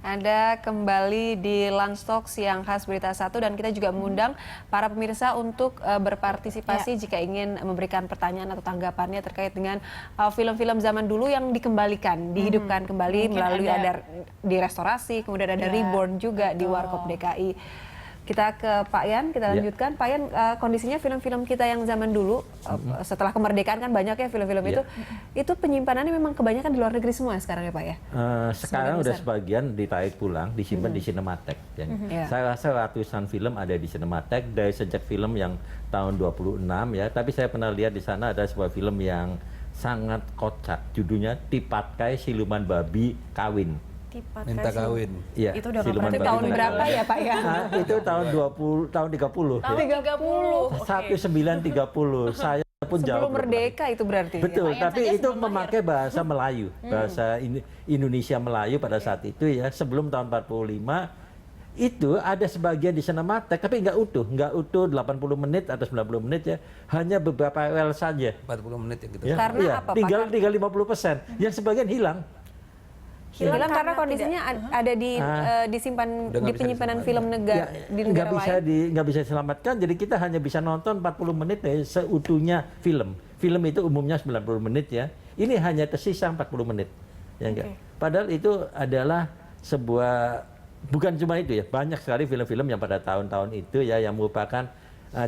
Anda kembali di Lunch Talk Siang Khas Berita Satu dan kita juga mengundang para pemirsa untuk berpartisipasi jika ingin memberikan pertanyaan atau tanggapannya terkait dengan film-film zaman dulu yang dikembalikan, dihidupkan kembali melalui ada direstorasi, kemudian ada reborn juga di Warkop DKI. Kita ke Pak Yan, kita lanjutkan. Pak Yan, kondisinya film-film kita yang zaman dulu, setelah kemerdekaan kan banyak ya film-film itu penyimpanannya memang kebanyakan di luar negeri semua sekarang ya Pak ya? Sekarang udah sebagian ditarik pulang, disimpan di Cinematheque. Saya rasa ratusan film ada di Cinematheque dari sejak film yang tahun 26 ya, tapi saya pernah lihat di sana ada sebuah film yang sangat kocak, judulnya Tipatkai Siluman Babi Kawin. Minta kawin. Ya, itu udah tahun berapa ya Pak ya? Itu tahun 30. Tahun 30. 1930. Saya pun jauh. Sebelum merdeka itu berarti. Betul, tapi itu memakai bahasa Melayu, bahasa Indonesia Melayu pada saat itu ya, sebelum tahun 45. Itu ada sebagian di Cinematheque, tapi nggak utuh 80 menit atau 90 menit ya, hanya beberapa rel saja. 40 menit ya gitu. Ya, Karena apa Pak? Tinggal 50%, yang sebagian hilang. Hilang karena kondisinya ada disimpan di penyimpanan film negara di negara lain. Nggak bisa diselamatkan, jadi kita hanya bisa nonton 40 menit ya, seutuhnya film. Film itu umumnya 90 menit ya. Ini hanya tersisa 40 menit. Ya enggak. Padahal itu adalah sebuah, bukan cuma itu ya, banyak sekali film-film yang pada tahun-tahun itu ya yang merupakan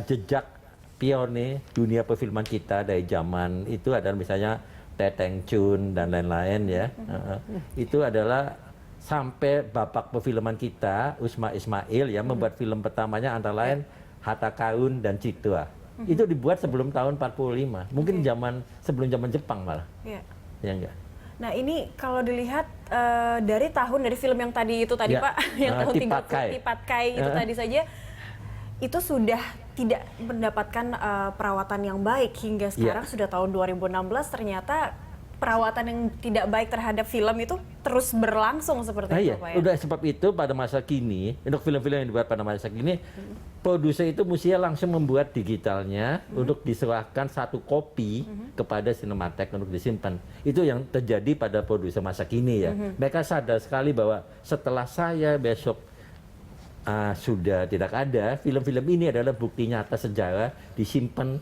jejak pionir dunia perfilman kita dari zaman itu adalah misalnya Teteng Chun dan lain-lain ya. Itu adalah sampai bapak perfilman kita Usma Ismail ya membuat film pertamanya antara lain Harta Karun dan Citwa. Itu dibuat sebelum tahun 45. Mungkin sebelum zaman Jepang malah. Ya enggak. Nah ini kalau dilihat dari film yang tadi itu tadi Pak, yang tahun 30 Tipatkai itu tadi saja, itu sudah tidak mendapatkan perawatan yang baik hingga sekarang sudah tahun 2016 ternyata perawatan yang tidak baik terhadap film itu terus berlangsung seperti itu Pak ya. Udah sebab itu pada masa kini untuk film-film yang dibuat pada masa kini produser itu mestinya langsung membuat digitalnya untuk diserahkan satu kopi kepada Cinematheque untuk disimpan. Itu yang terjadi pada produser masa kini ya. Mereka sadar sekali bahwa setelah saya besok sudah tidak ada, film-film ini adalah bukti nyata sejarah disimpan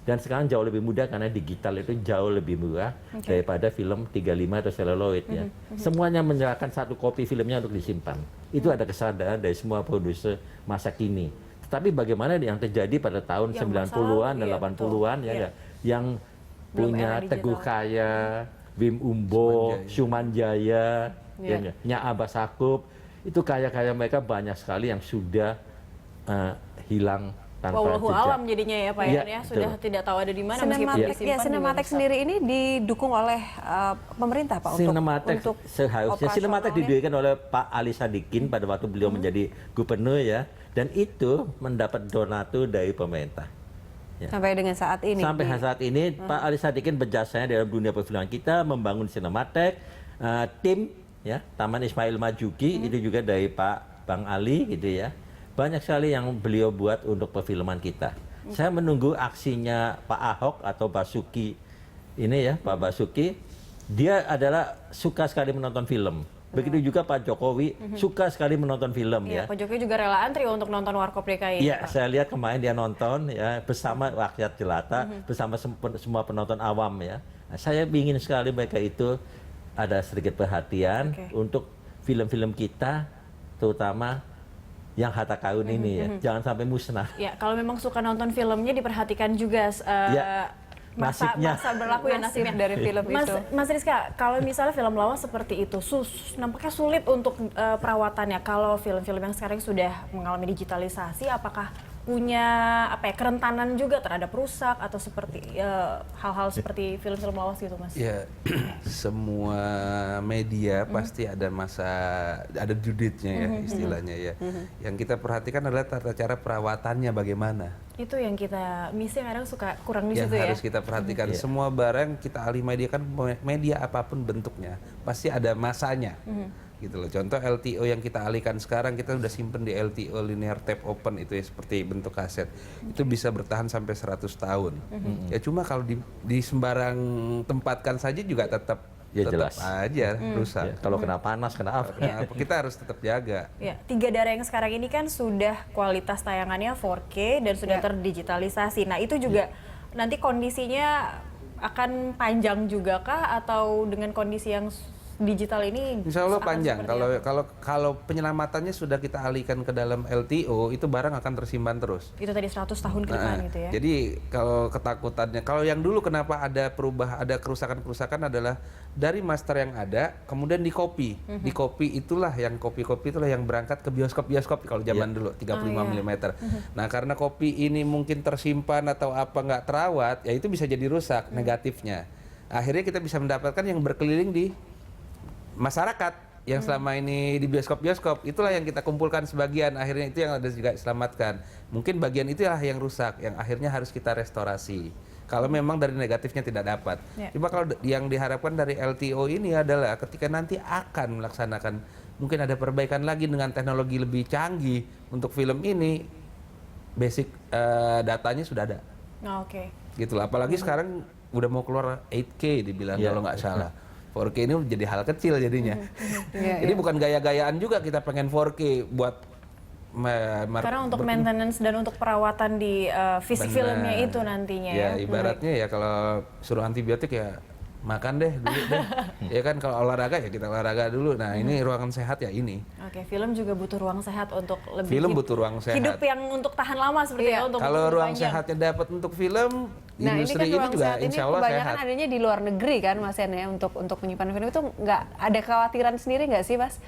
dan sekarang jauh lebih mudah karena digital itu jauh lebih murah daripada film 35 atau celluloid ya. Semuanya menyerahkan satu kopi filmnya untuk disimpan. Itu ada kesadaran dari semua produser masa kini. Tetapi bagaimana yang terjadi pada tahun 90-an dan 80-an ya, yang punya Teguh Kaya, Wim Umbo, Sumanjaya, Nya Abbas Sakup, itu karya-karya mereka banyak sekali yang sudah hilang tanpa Wallahu jejak. alam jadinya ya Pak ya, sudah tidak tahu ada di mana Cinematheque sendiri ini didukung oleh pemerintah Pak untuk seharusnya Cinematheque didirikan oleh Pak Ali Sadikin pada waktu beliau menjadi gubernur ya, dan itu mendapat donatur dari pemerintah. Ya. Sampai dengan saat ini. Sampai saat ini Pak Ali Sadikin berjasanya dalam dunia perfilman kita membangun Cinematheque, tim ya Taman Ismail Marzuki itu juga dari Pak Bang Ali gitu ya. Banyak sekali yang beliau buat untuk perfilman kita. Saya menunggu aksinya Pak Ahok atau Basuki ini ya, Pak Basuki. Dia adalah suka sekali menonton film. Begitu juga Pak Jokowi suka sekali menonton film ya. Pak Jokowi juga rela antri untuk nonton Warkop DKI. Iya, saya lihat kemarin dia nonton ya bersama rakyat jelata, bersama semua penonton awam ya. Nah, saya ingin sekali mereka itu ada sedikit perhatian untuk film-film kita, terutama yang Harta Karun ini ya, jangan sampai musnah. Ya, kalau memang suka nonton filmnya diperhatikan juga masa berlaku ya nasibnya dari film itu. Mas Rizka, kalau misalnya film lawas seperti itu, nampaknya sulit untuk perawatannya. Kalau film-film yang sekarang sudah mengalami digitalisasi, apakah punya kerentanan juga terhadap rusak atau seperti hal-hal seperti film-film lawas gitu Mas? Ya, semua media pasti ada due date-nya ya istilahnya ya. Yang kita perhatikan adalah tata cara perawatannya bagaimana. Itu yang kita kadang suka kurang di situ ya. Yang harus kita perhatikan. Semua barang kita alih media kan media apapun bentuknya pasti ada masanya. Gitu loh. Contoh LTO yang kita alihkan sekarang kita sudah simpen di LTO linear tape open itu ya seperti bentuk kaset. Itu bisa bertahan sampai 100 tahun. Ya cuma kalau di sembarang tempatkan saja juga tetap Ya tetap jelas. aja rusak. Ya, kalau kena panas, kena apa? Nah, kita harus tetap jaga. Ya, Tiga Darah yang sekarang ini kan sudah kualitas tayangannya 4K dan sudah terdigitalisasi. Nah, itu juga nanti kondisinya akan panjang juga kah atau dengan kondisi yang digital ini? Insya Allah akan panjang. seperti Kalau penyelamatannya sudah kita alihkan ke dalam LTO, itu barang akan tersimpan terus. itu tadi 100 tahun ke depan gitu ya. Jadi kalau ketakutannya, kalau yang dulu kenapa ada kerusakan-kerusakan adalah dari master yang ada, kemudian di copy. Di copy itulah yang kopi-kopi itulah yang berangkat ke bioskop-bioskop kalau zaman dulu 35 mm. Nah, karena kopi ini mungkin tersimpan atau apa nggak terawat, ya itu bisa jadi rusak negatifnya. Akhirnya kita bisa mendapatkan yang berkeliling di masyarakat yang selama ini di bioskop-bioskop, itulah yang kita kumpulkan sebagian, akhirnya itu yang ada juga diselamatkan. Mungkin bagian itulah yang rusak, yang akhirnya harus kita restorasi. Kalau memang dari negatifnya tidak dapat. Cuma kalau yang diharapkan dari LTO ini adalah ketika nanti akan melaksanakan, mungkin ada perbaikan lagi dengan teknologi lebih canggih untuk film ini, basic datanya sudah ada. Oke. Gitu lah. Apalagi sekarang udah mau keluar 8K dibilang kalau nggak salah. 4K ini jadi hal kecil jadinya. Jadi bukan gaya-gayaan juga kita pengen 4K buat karena untuk maintenance dan untuk perawatan di fisik filmnya itu nantinya ya. Ibaratnya ya kalau suruh antibiotik ya makan deh dulu deh. Ya kan kalau olahraga ya kita olahraga dulu. Nah, ini ruangan sehat ya ini. Oke, film juga butuh ruang sehat untuk lebih Film butuh ruang sehat. hidup yang untuk tahan lama seperti itu untuk Kalau ruang panjang. sehatnya dapat untuk film, Nah, industri ini kan ruang juga sehat ini insya Allah kebanyakan sehat. adanya di luar negeri kan, Mas Yan ya, untuk menyimpan film itu nggak ada kekhawatiran sendiri nggak sih, Mas?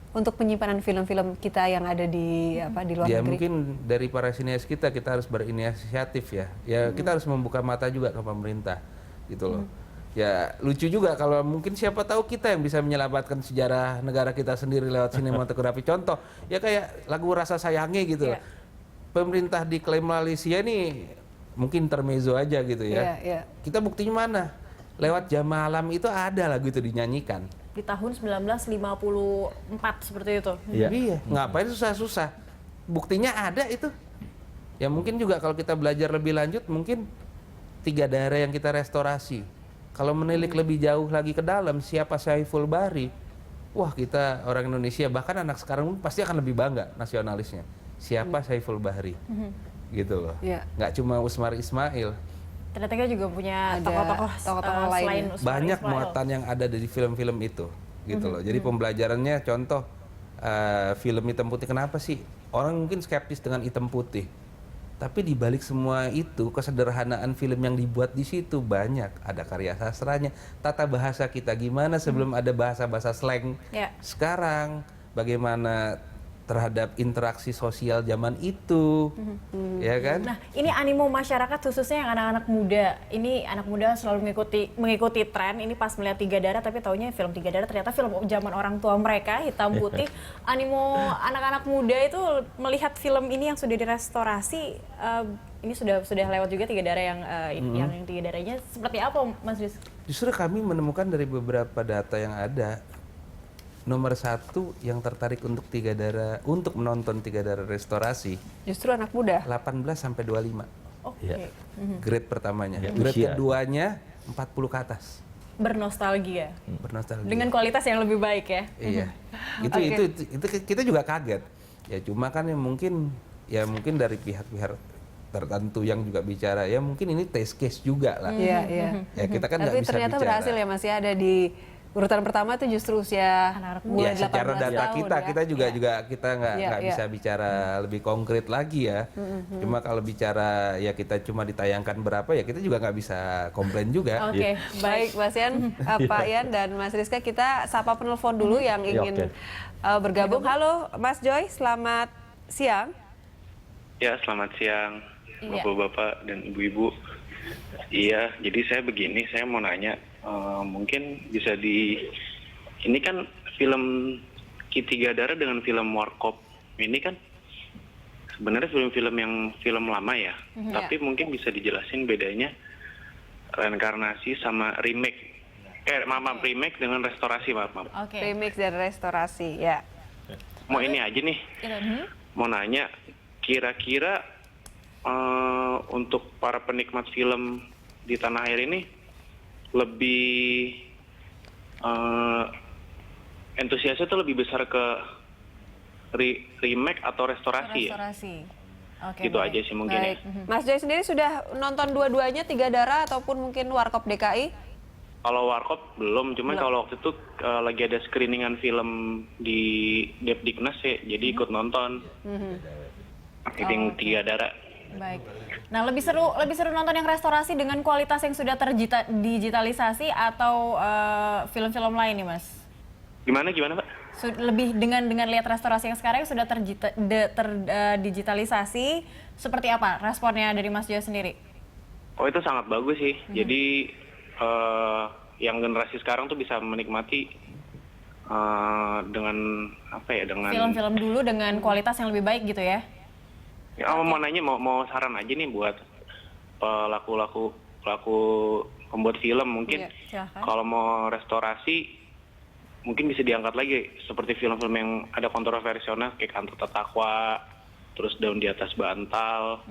Untuk penyimpanan film-film kita yang ada di luar Ya negeri. mungkin dari para sinias kita harus berinisiatif ya. Ya kita harus membuka mata juga ke pemerintah gitu loh. Ya lucu juga kalau mungkin siapa tahu kita yang bisa menyelamatkan sejarah negara kita sendiri lewat sinematografi. Contoh ya kayak lagu Rasa Sayangi gitu loh. Pemerintah diklaim Malaysia nih mungkin intermezzo aja gitu ya. Kita buktinya mana? Lewat Jam Malam itu ada lagu itu dinyanyikan. Di tahun 1954 seperti itu. Iya. Ngapain susah-susah? Buktinya ada itu. Ya mungkin juga kalau kita belajar lebih lanjut mungkin Tiga Darah yang kita restorasi. Kalau menilik lebih jauh lagi ke dalam siapa Saiful Bahri, wah kita orang Indonesia bahkan anak sekarang pasti akan lebih bangga nasionalisnya. Siapa Saiful Bahri, gitu loh. Nggak cuma Usmar Ismail. Ternyata kita juga punya tokoh-tokoh lain selain Usmar Banyak Ismail. muatan yang ada dari film-film itu, gitu loh. Jadi pembelajarannya contoh film hitam putih, kenapa sih orang mungkin skeptis dengan hitam putih? Tapi di balik semua itu kesederhanaan film yang dibuat di situ banyak. Ada karya sastranya, tata bahasa kita gimana sebelum ada bahasa-bahasa slang. Sekarang bagaimana terhadap interaksi sosial zaman itu, ya kan? Nah, ini animo masyarakat khususnya yang anak-anak muda. Ini anak muda selalu mengikuti tren. Ini pas melihat Tiga Darah, tapi taunya film Tiga Darah ternyata film zaman orang tua mereka, hitam putih. Animo anak-anak muda itu melihat film ini yang sudah direstorasi. Ini sudah lewat juga Tiga Darah yang Tiga Darahnya seperti apa, Mas Riz? Justru kami menemukan dari beberapa data yang ada. Nomor 1 yang tertarik untuk Tiga Darah, untuk menonton Tiga Darah restorasi Justru anak muda. 18 sampai 25. Oke. Grade pertamanya. Ya, Grade usia. keduanya 40 ke atas. Bernostalgia. Bernostalgia. Dengan kualitas yang lebih baik ya. Iya. Itu kita juga kaget. Ya cuma kan mungkin dari pihak-pihak tertentu yang juga bicara, ya mungkin ini test case juga lah. Iya. Ya kita kan nggak Tapi bisa ternyata bicara. berhasil ya, Mas ya, ada di urutan pertama itu justru usia Anak-anak mulai Ya, secara 18 data tahun kita ya. kita nggak bisa bicara lebih konkret lagi ya. Cuma kalau bicara ya kita cuma ditayangkan berapa ya kita juga nggak bisa komplain juga. Oke, Baik, Mas Yan, Pak Yan dan Mas Rizka, kita sapa penelpon dulu yang ingin bergabung. Halo, Mas Joy, selamat siang. Ya, selamat siang Iya. Bapak-bapak dan Ibu-ibu. Iya, jadi saya begini, saya mau nanya, mungkin bisa ini kan film Tiga Darah dengan film Warkop ini kan sebenarnya film lama ya, tapi mungkin bisa dijelasin bedanya reinkarnasi sama remake, remake dengan restorasi, maaf. Oke. Remix dan restorasi, ya. Mau ini aja nih, mau nanya, kira-kira untuk para penikmat film di tanah air ini lebih antusiasnya tuh lebih besar ke remake atau restorasi ya. Restorasi. Oke. Gitu aja sih mungkin ya. Baik. Mas Joy sendiri sudah nonton dua-duanya, Tiga Darah ataupun mungkin Warkop DKI? Kalau Warkop belum, cuman kalau waktu itu lagi ada screeningan film di Depdiknas ya, jadi ikut nonton. Itu yang Tiga Darah. Baik. Nah, lebih seru nonton yang restorasi dengan kualitas yang sudah terdigitalisasi atau film-film lain nih, Mas? Gimana Pak? Lebih dengan lihat restorasi yang sekarang yang sudah terdigitalisasi, seperti apa responnya dari Mas Joy sendiri? Oh, itu sangat bagus sih. Jadi yang generasi sekarang tuh bisa menikmati dengan apa ya, dengan film-film dulu dengan kualitas yang lebih baik gitu ya? Ya, mau nanya, mau saran aja nih buat pelaku pembuat film mungkin. Silahkan. Kalau mau restorasi mungkin bisa diangkat lagi seperti film-film yang ada kontroversial kayak Kantor Takwa, terus Daun di Atas Bantal.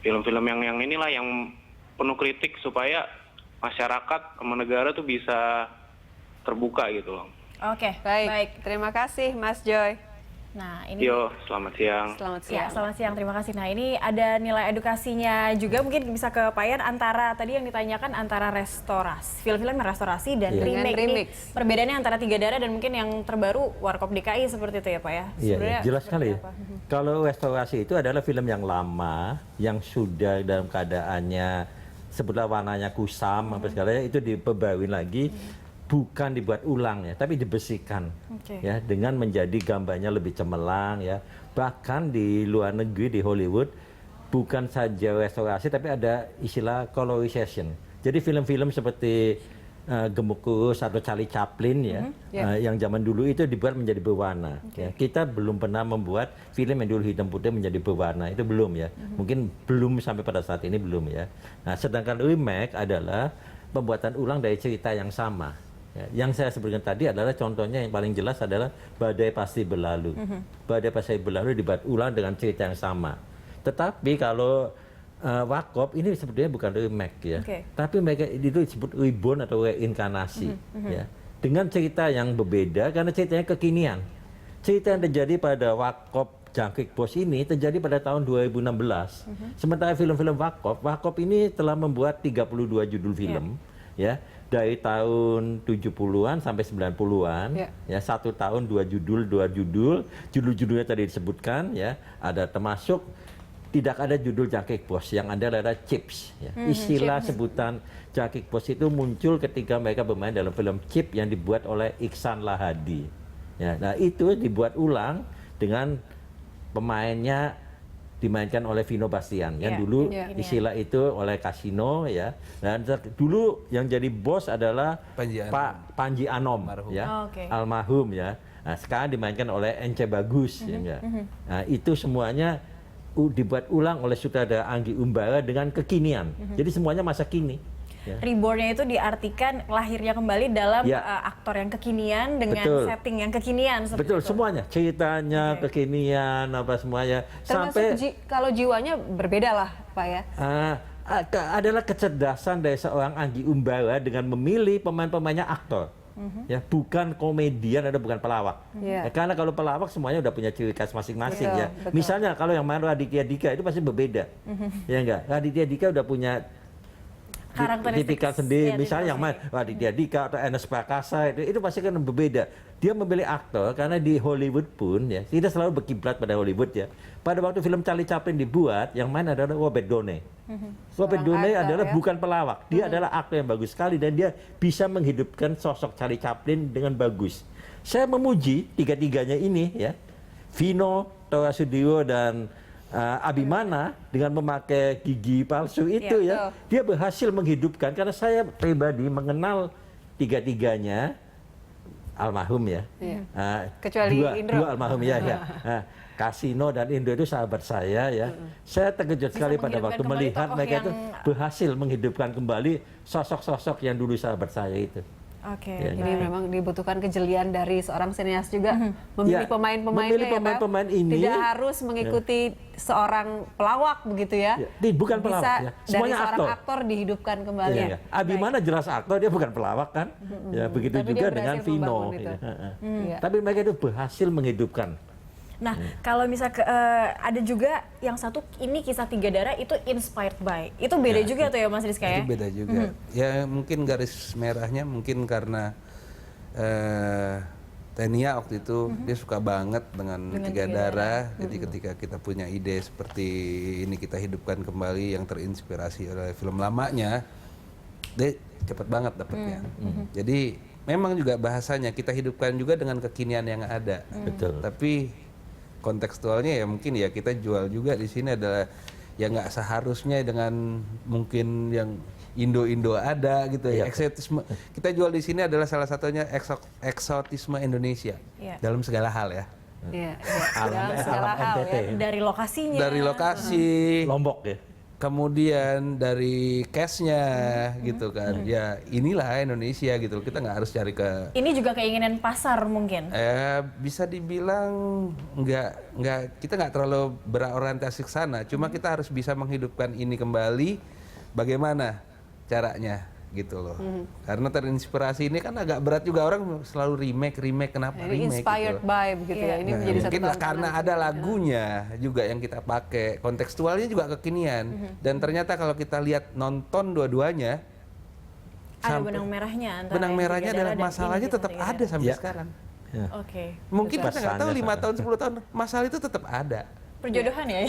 Film-film yang inilah yang penuh kritik supaya masyarakat sama negara tuh bisa terbuka gitu loh. Oke, Baik. Terima kasih Mas Joy. Nah, ini Yo, selamat siang. Selamat Ya, siang. selamat siang. Terima kasih. Nah, ini ada nilai edukasinya juga, mungkin bisa ke Payan antara tadi yang ditanyakan antara restorasi, film-film yang restorasi dan Dengan remake. Ini remix. perbedaannya antara Tiga Darah dan mungkin yang terbaru Warkop DKI seperti itu ya, Pak ya? Iya, Sebenarnya jelas sekali. seperti apa? Kalau restorasi itu adalah film yang lama, yang sudah dalam keadaannya sebutlah warnanya kusam, apa segalanya, itu diperbarui lagi. Bukan dibuat ulang ya, tapi dibersihkan ya dengan menjadi gambarnya lebih cemerlang ya. Bahkan di luar negeri di Hollywood bukan saja restorasi tapi ada istilah colorization. Jadi film-film seperti Gemuk Kurus atau Charlie Chaplin ya, yang zaman dulu itu dibuat menjadi berwarna. Ya. Kita belum pernah membuat film yang dulu hitam putih menjadi berwarna, itu belum ya. Mungkin belum sampai pada saat ini belum ya. Nah, sedangkan remake adalah pembuatan ulang dari cerita yang sama. Ya, yang saya sebutkan tadi adalah contohnya yang paling jelas adalah Badai Pasti Berlalu. Badai Pasti Berlalu dibuat ulang dengan cerita yang sama. Tetapi kalau Warkop ini sebetulnya bukan remake ya, tapi mereka itu disebut reborn atau reinkarnasi ya, dengan cerita yang berbeda karena ceritanya kekinian. Cerita yang terjadi pada Warkop Jangkrik Bos ini terjadi pada tahun 2016. Sementara film-film Warkop ini telah membuat 32 judul film ya. Dari tahun 70-an sampai 90-an ya, 1 tahun 2 judul-judulnya tadi disebutkan ya, ada termasuk tidak ada judul Jangkrik Bos, yang ada adalah chips ya. Istilah sebutan Jangkrik Bos itu muncul ketika mereka bermain dalam film Chip yang dibuat oleh Iksan Lahadi ya. Nah, itu dibuat ulang dengan pemainnya dimainkan oleh Vino Bastian yang dulu istilah itu oleh Kasino ya, dan dulu yang jadi bos adalah Pak Panji Anom ya, almarhum ya. Nah, sekarang dimainkan oleh Ence Bagus ya. Nah, itu semuanya dibuat ulang oleh sutradara Anggi Umbara dengan kekinian. Jadi semuanya masa kini. Ya. Reborn-nya itu diartikan lahirnya kembali dalam aktor yang kekinian dengan setting yang kekinian. Betul, itu. semuanya. Ceritanya, kekinian, apa semuanya. Termasuk sampai kalau jiwanya berbeda lah, Pak ya. Adalah kecerdasan dari seorang Anggi Umbara dengan memilih pemain-pemainnya aktor. Ya, bukan komedian atau bukan pelawak. Ya, karena kalau pelawak semuanya udah punya ciri khas masing-masing ya. Betul. Misalnya kalau yang main Raditya Dika itu pasti berbeda. Ya enggak? Raditya Dika udah punya tipikal sendiri, misalnya yang main Raditya Dika atau Ernest Prakasa itu pasti kan berbeda. Dia memilih aktor karena di Hollywood pun ya, kita selalu berkiblat pada Hollywood ya. Pada waktu film Charlie Chaplin dibuat, yang main adalah Robert Downey. Robert Downey adalah bukan pelawak, dia adalah aktor yang bagus sekali dan dia bisa menghidupkan sosok Charlie Chaplin dengan bagus. Saya memuji tiga-tiganya ini ya, Vino, Tora Sudiro dan Abimana dengan memakai gigi palsu itu ya, dia berhasil menghidupkan karena saya pribadi mengenal tiga-tiganya almarhum ya, kecuali Indro. dua almarhum ya. Kasino dan Indro itu sahabat saya ya. Saya terkejut sekali pada waktu melihat mereka itu berhasil menghidupkan kembali sosok-sosok yang dulu sahabat saya itu. Oke. Ya. Jadi memang dibutuhkan kejelian dari seorang sinias juga memilih Ya, pemain-pemainnya memilih ya, Pak. pemain-pemain ini. Tidak harus mengikuti seorang pelawak begitu ya. Bukan pelawak Bisa ya. dari Semuanya seorang aktor. aktor dihidupkan kembali. Iya, iya. Abimana jelas aktor, dia bukan pelawak kan. Ya, begitu Tapi juga dia dengan berhasil Vino. membangun itu. Iya. Tapi mereka itu berhasil menghidupkan. Nah, kalau misal ada juga yang satu ini kisah Tiga Darah itu inspired by. Itu beda juga tuh ya Mas Rizka ya? Itu beda juga. Ya mungkin garis merahnya mungkin karena Tenia waktu itu dia suka banget dengan Tiga Darah. Jadi ketika kita punya ide seperti ini kita hidupkan kembali yang terinspirasi oleh film lamanya, dia cepet banget dapetnya. Jadi memang juga bahasanya kita hidupkan juga dengan kekinian yang ada. Betul. Tapi kontekstualnya ya mungkin ya kita jual juga di sini adalah ya nggak seharusnya dengan mungkin yang Indo-Indo ada gitu ya. Eksotisme kita jual di sini adalah salah satunya eksotisme Indonesia dalam segala hal ya. Iya, Alam- dalam segala alam hal NTT. ya. Dari lokasinya. Dari lokasi, Lombok ya. kemudian dari cashnya gitu kan. Ya inilah Indonesia gitu. Kita nggak harus cari ke Ini juga keinginan pasar mungkin. bisa dibilang nggak kita nggak terlalu berorientasi ke sana. Cuma kita harus bisa menghidupkan ini kembali. Bagaimana caranya gitu loh. Karena terinspirasi ini kan agak berat juga, orang selalu remake kenapa Ini remake inspired gitu. by begitu ya. Ini Nah, menjadi satu mungkin tontonan karena ada lagunya juga yang kita pakai, kontekstualnya juga kekinian. Dan ternyata kalau kita lihat nonton dua-duanya, Ada sampai- benang merahnya antara benang yang merahnya Tiga Darah adalah dan masalahnya ini tetap Tiga ada Darah. sampai Ya. sekarang. Ya. Oke. Mungkin kita nggak tahu Pesannya 5 sama. tahun 10 tahun masalah itu tetap ada. Perjodohan ya.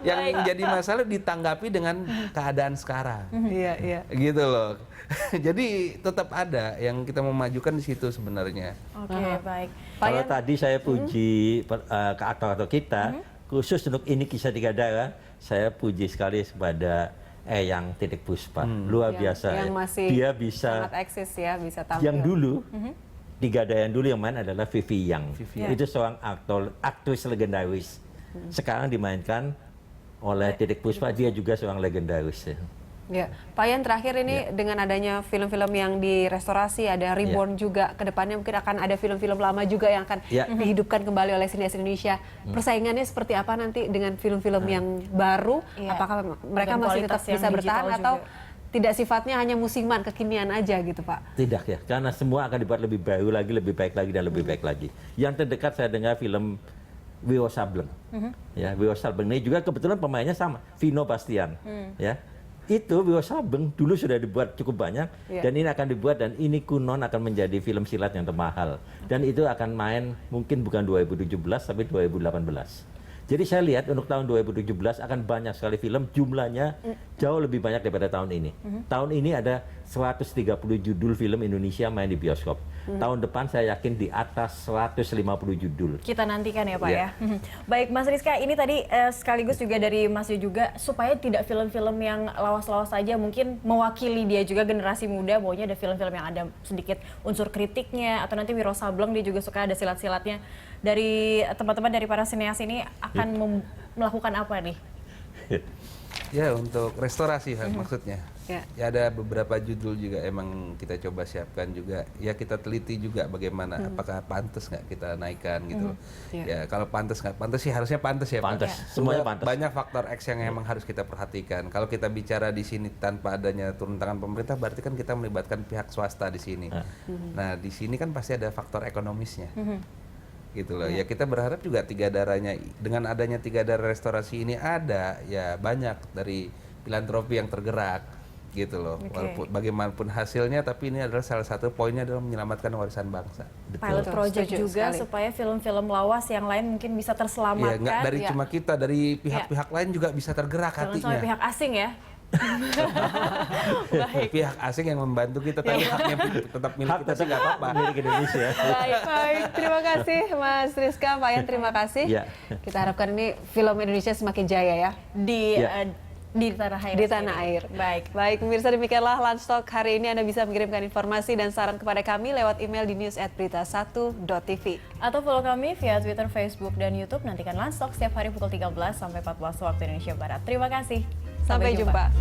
Yang jadi masalah ditanggapi dengan keadaan sekarang. Iya, iya. Gitu loh. Jadi tetap ada yang kita memajukan di situ sebenarnya. Oke, baik. Kalau tadi saya puji ke aktor-aktor kita, khusus untuk ini kisah Tiga Darah, saya puji sekali kepada Eyang Titik Puspa. Luar biasa. Yang ya. masih Dia bisa sangat eksis ya, bisa tampil. yang dulu Tiga Darah yang dulu yang main adalah Vivi Yang. Itu seorang aktris legendaris. Sekarang dimainkan oleh Titik Puspa, dia juga seorang legendaris. Ya. Ya, Pak Yan terakhir ini dengan adanya film-film yang direstorasi, ada Reborn juga, kedepannya mungkin akan ada film-film lama juga yang akan dihidupkan kembali oleh sinias Indonesia. Persaingannya seperti apa nanti dengan film-film yang baru? Iya. Apakah mereka Dan masih kualitas tetap yang bisa bertahan digital atau juga. tidak sifatnya hanya musiman, kekinian aja gitu Pak? Tidak ya, karena semua akan dibuat lebih baru lagi, lebih baik lagi, dan lebih baik lagi. Yang terdekat saya dengar film Wiro Sableng. Ya, Wiro Sableng ini juga kebetulan pemainnya sama, Vino Bastian. Ya, itu Wiro Sableng dulu sudah dibuat cukup banyak, dan ini akan dibuat, dan ini Kunon akan menjadi film silat yang termahal. Dan itu akan main mungkin bukan 2017, tapi 2018. Jadi saya lihat untuk tahun 2017 akan banyak sekali film, jumlahnya jauh lebih banyak daripada tahun ini. Tahun ini ada 130 judul film Indonesia main di bioskop. Tahun depan saya yakin di atas 150 judul. Kita nantikan ya Pak Iya. ya. Baik Mas Rizka, ini tadi sekaligus juga dari Mas Yu juga supaya tidak film-film yang lawas-lawas saja, mungkin mewakili dia juga generasi muda, pokoknya ada film-film yang ada sedikit unsur kritiknya, atau nanti Wiro Sableng dia juga suka ada silat-silatnya. Dari teman-teman dari para sineas ini akan melakukan apa nih? Ya untuk restorasi maksudnya. Ya. Ya ada beberapa judul juga emang kita coba siapkan juga. Ya kita teliti juga bagaimana apakah pantas nggak kita naikkan gitu loh. Ya kalau pantas nggak pantas sih harusnya pantas ya. Pak. Pantas, semuanya pantas. Banyak faktor X yang emang harus kita perhatikan. Kalau kita bicara di sini tanpa adanya turun tangan pemerintah, berarti kan kita melibatkan pihak swasta di sini. Nah di sini kan pasti ada faktor ekonomisnya. Gitu loh. Ya kita berharap juga Tiga Darahnya, dengan adanya Tiga Darah restorasi ini ada ya banyak dari filantropi yang tergerak gitu loh. Walaupun bagaimanapun hasilnya, tapi ini adalah salah satu poinnya adalah menyelamatkan warisan bangsa. Pilot project Setuju juga sekali. supaya film-film lawas yang lain mungkin bisa Ya terselamatkan. nggak dari cuma kita, dari pihak-pihak lain juga bisa tergerak Jangan sampai hatinya. pihak asing ya. Pihak asing yang membantu kita, tapi haknya tetap milik kita sih nggak apa-apa. Milik Indonesia. Baik, terima kasih Mas Rizka, Pak Yan terima kasih. Ya. Kita harapkan ini film Indonesia semakin jaya ya. Di tanah air. Di tanah air. Baik, pemirsa, demikianlah Lunch Talk hari ini. Anda bisa mengirimkan informasi dan saran kepada kami lewat email di news@berita1.tv. Atau follow kami via Twitter, Facebook, dan YouTube. Nantikan Lunch Talk setiap hari pukul 13 sampai 14 waktu Indonesia Barat. Terima kasih. Sampai jumpa.